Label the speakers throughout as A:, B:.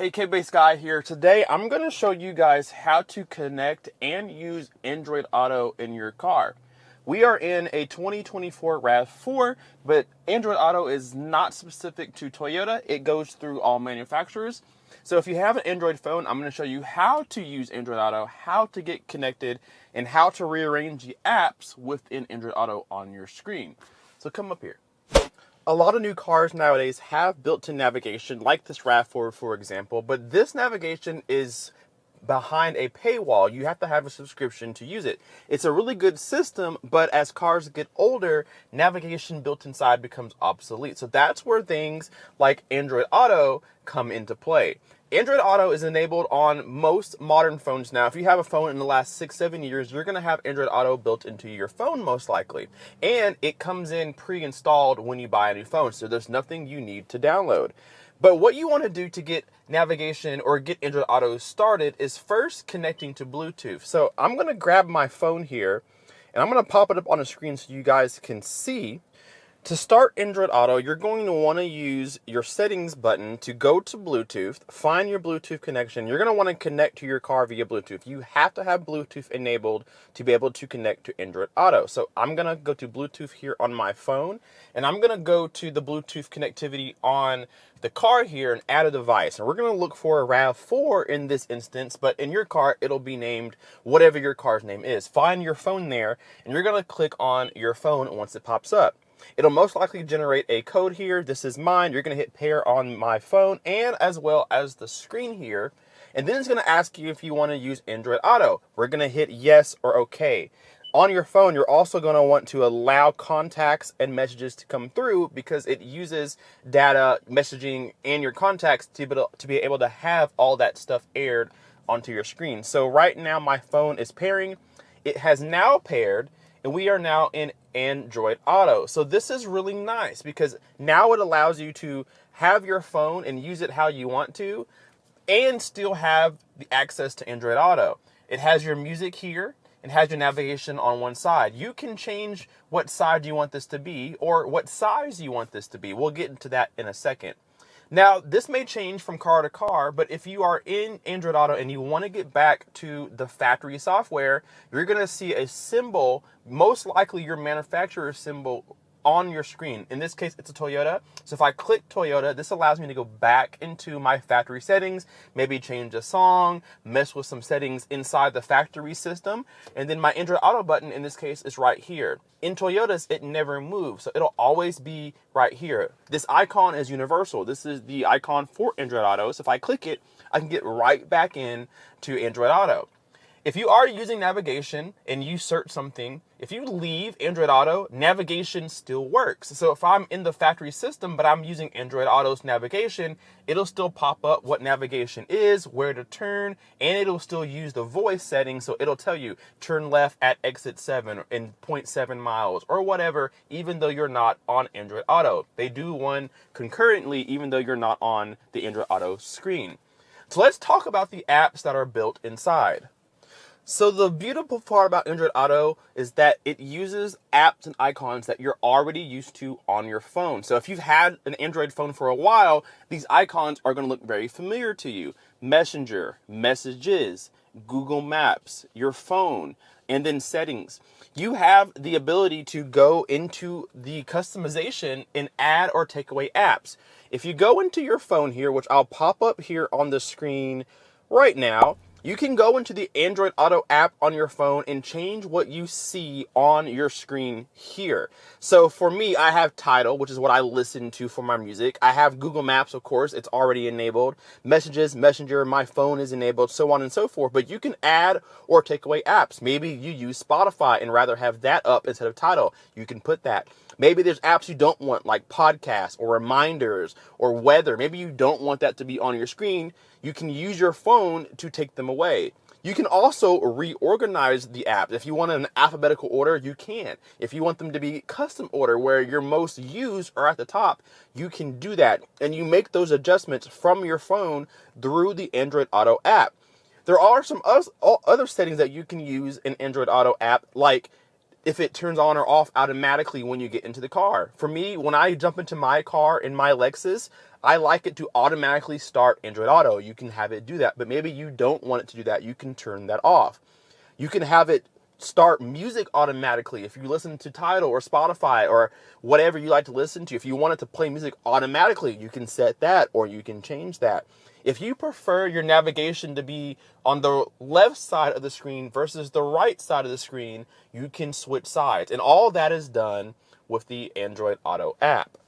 A: Hey, Kpaceguy here. Today I'm going to show you guys how to connect and use Android Auto in your car. We are in a 2024 RAV4, but Android Auto is not specific to Toyota. It goes through all manufacturers. So if you have an Android phone, I'm going to show you how to use Android Auto, how to get connected, and how to rearrange the apps within Android Auto on your screen. So come up here. A lot of new cars nowadays have built-in navigation, like this RAV4, for example, but this navigation is behind a paywall. You have to have a subscription to use it. It's a really good system, but as cars get older, navigation built inside becomes obsolete. So that's where things like Android Auto come into play. Android Auto is enabled on most modern phones now. If you have a phone in the last 6-7 years, you're going to have Android Auto built into your phone most likely. And it comes in pre-installed when you buy a new phone, so there's nothing you need to download. But what you want to do to get navigation or get Android Auto started is first connecting to Bluetooth. So I'm going to grab my phone here, and I'm going to pop it up on the screen so you guys can see. To start Android Auto, you're going to want to use your settings button to go to Bluetooth, find your Bluetooth connection. You're going to want to connect to your car via Bluetooth. You have to have Bluetooth enabled to be able to connect to Android Auto. So I'm going to go to Bluetooth here on my phone, and I'm going to go to the Bluetooth connectivity on the car here and add a device. And we're going to look for a RAV4 in this instance, but in your car, it'll be named whatever your car's name is. Find your phone there, and you're going to click on your phone once it pops up. It'll most likely generate a code here. This is mine. You're going to hit pair on my phone and as well as the screen here. And then it's going to ask you if you want to use Android Auto. We're going to hit yes or okay. On your phone, you're also going to want to allow contacts and messages to come through because it uses data, messaging, and your contacts to be able to have all that stuff aired onto your screen. So right now my phone is pairing. It has now paired. And we are now in Android Auto. So this is really nice because now it allows you to have your phone and use it how you want to and still have the access to Android Auto. It has your music here. It has your navigation on one side. You can change what side you want this to be or what size you want this to be. We'll get into that in a second. Now, this may change from car to car, but if you are in Android Auto and you want to get back to the factory software, you're going to see a symbol, most likely your manufacturer's symbol on your screen. In this case, it's a Toyota. So if I click Toyota, this allows me to go back into my factory settings, maybe change a song, mess with some settings inside the factory system. And then my Android Auto button in this case is right here. In Toyotas, it never moves, so it'll always be right here. This icon is universal. This is the icon for Android Auto. So if I click it, I can get right back in to Android Auto. If you are using navigation and you search something, if you leave Android Auto, navigation still works. So if I'm in the factory system, but I'm using Android Auto's navigation, it'll still pop up what navigation is, where to turn, and it'll still use the voice setting. So it'll tell you, turn left at exit 7 in 0.7 miles or whatever, even though you're not on Android Auto. They do one concurrently, even though you're not on the Android Auto screen. So let's talk about the apps that are built inside. So the beautiful part about Android Auto is that it uses apps and icons that you're already used to on your phone. So if you've had an Android phone for a while, these icons are going to look very familiar to you. Messenger, Messages, Google Maps, your phone, and then settings. You have the ability to go into the customization and add or take away apps. If you go into your phone here, which I'll pop up here on the screen right now, you can go into the Android Auto app on your phone and change what you see on your screen here. So for me, I have Tidal, which is what I listen to for my music. I have Google Maps, of course, it's already enabled. Messages, Messenger, my phone is enabled, so on and so forth. But you can add or take away apps. Maybe you use Spotify and rather have that up instead of Tidal. You can put that. Maybe there's apps you don't want, like podcasts or reminders or weather. Maybe you don't want that to be on your screen. You can use your phone to take them away. You can also reorganize the apps. If you want an alphabetical order, you can. If you want them to be custom order where your most used are at the top, you can do that. And you make those adjustments from your phone through the Android Auto app. There are some other settings that you can use in Android Auto app, like if it turns on or off automatically when you get into the car. For me, when I jump into my car in my Lexus, I like it to automatically start Android Auto. You can have it do that, but maybe you don't want it to do that. You can turn that off. You can have it start music automatically. If you listen to Tidal or Spotify or whatever you like to listen to, if you want it to play music automatically, you can set that or you can change that. If you prefer your navigation to be on the left side of the screen versus the right side of the screen, you can switch sides. And all that is done with the Android Auto app.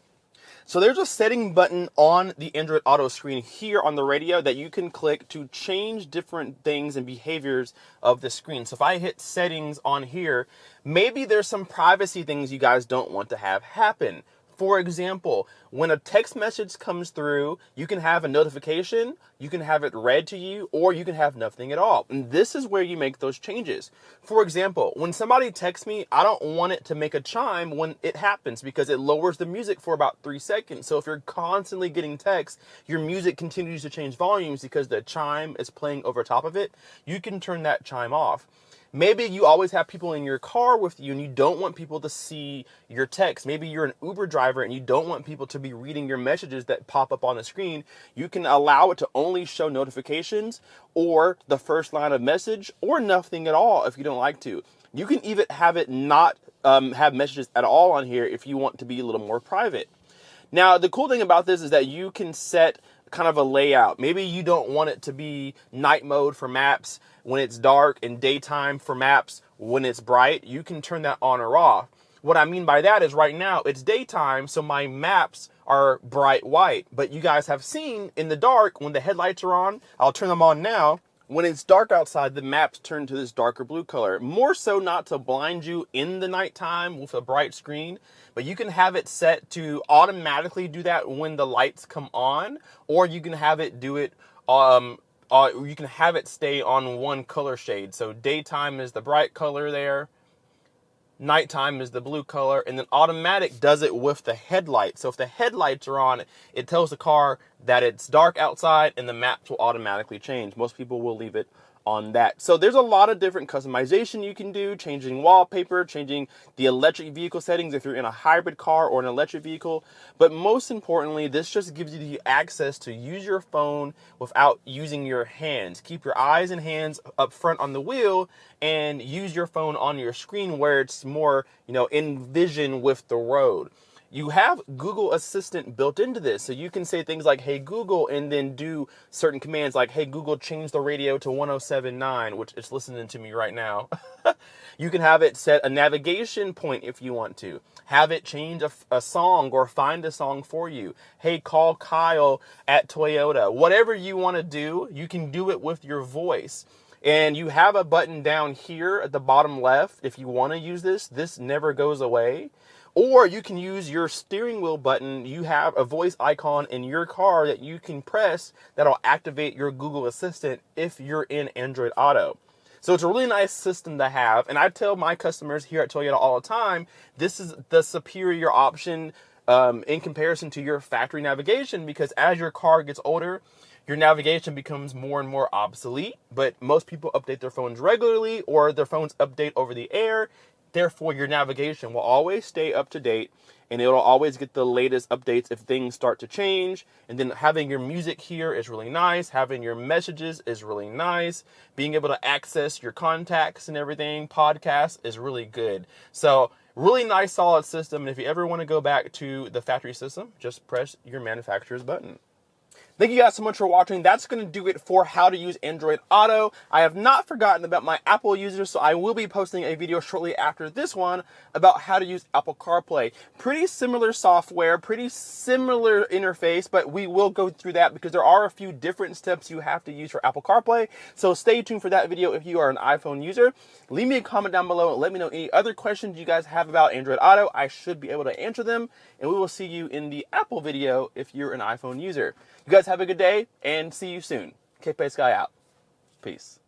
A: So there's a setting button on the Android Auto screen here on the radio that you can click to change different things and behaviors of the screen. So if I hit settings on here, maybe there's some privacy things you guys don't want to have happen. For example, when a text message comes through, you can have a notification, you can have it read to you, or you can have nothing at all. And this is where you make those changes. For example, when somebody texts me, I don't want it to make a chime when it happens because it lowers the music for about 3 seconds. So if you're constantly getting texts, your music continues to change volumes because the chime is playing over top of it. You can turn that chime off. Maybe you always have people in your car with you and you don't want people to see your text. Maybe you're an Uber driver and you don't want people to be reading your messages that pop up on the screen. You can allow it to only show notifications or the first line of message or nothing at all if you don't like to. You can even have it not have messages at all on here if you want to be a little more private. Now, the cool thing about this is that you can set kind of a layout. Maybe you don't want it to be night mode for maps when it's dark and daytime for maps when it's bright. You can turn that on or off. What I mean by that is right now it's daytime, so my maps are bright white. But you guys have seen in the dark when the headlights are on, I'll turn them on now. When it's dark outside, the maps turn to this darker blue color. More so not to blind you in the nighttime with a bright screen, but you can have it set to automatically do that when the lights come on, or you can have it do it, you can have it stay on one color shade. So daytime is the bright color there, nighttime is the blue color, and then automatic does it with the headlights. So if the headlights are on, it tells the car that it's dark outside and the maps will automatically change. Most people will leave it on that. So there's a lot of different customization you can do, changing wallpaper, changing the electric vehicle settings if you're in a hybrid car or an electric vehicle. But most importantly, this just gives you the access to use your phone without using your hands. Keep your eyes and hands up front on the wheel and use your phone on your screen where it's more, in vision with the road. You have Google Assistant built into this, so you can say things like, hey Google, and then do certain commands like, hey Google, change the radio to 107.9, which is listening to me right now. You can have it set a navigation point if you want to. Have it change a song or find a song for you. Hey, call Kyle at Toyota. Whatever you want to do, you can do it with your voice. And you have a button down here at the bottom left. If you want to use this never goes away. Or you can use your steering wheel button. You have a voice icon in your car that you can press that'll activate your Google Assistant if you're in Android Auto. So it's a really nice system to have. And I tell my customers here at Toyota all the time, this is the superior option in comparison to your factory navigation, because as your car gets older, your navigation becomes more and more obsolete. But most people update their phones regularly, or their phones update over the air. Therefore, your navigation will always stay up to date, and it'll always get the latest updates if things start to change. And then having your music here is really nice. Having your messages is really nice. Being able to access your contacts and everything, podcasts, is really good. So really nice, solid system. And if you ever want to go back to the factory system, just press your manufacturer's button. Thank you guys so much for watching. That's going to do it for how to use Android Auto. I have not forgotten about my Apple users, so I will be posting a video shortly after this one about how to use Apple CarPlay. Pretty similar software, pretty similar interface, but we will go through that because there are a few different steps you have to use for Apple CarPlay. So stay tuned for that video if you are an iPhone user. Leave me a comment down below and let me know any other questions you guys have about Android Auto. I should be able to answer them, and we will see you in the Apple video if you're an iPhone user. You guys have a good day, and see you soon. Kpaceguy out. Peace.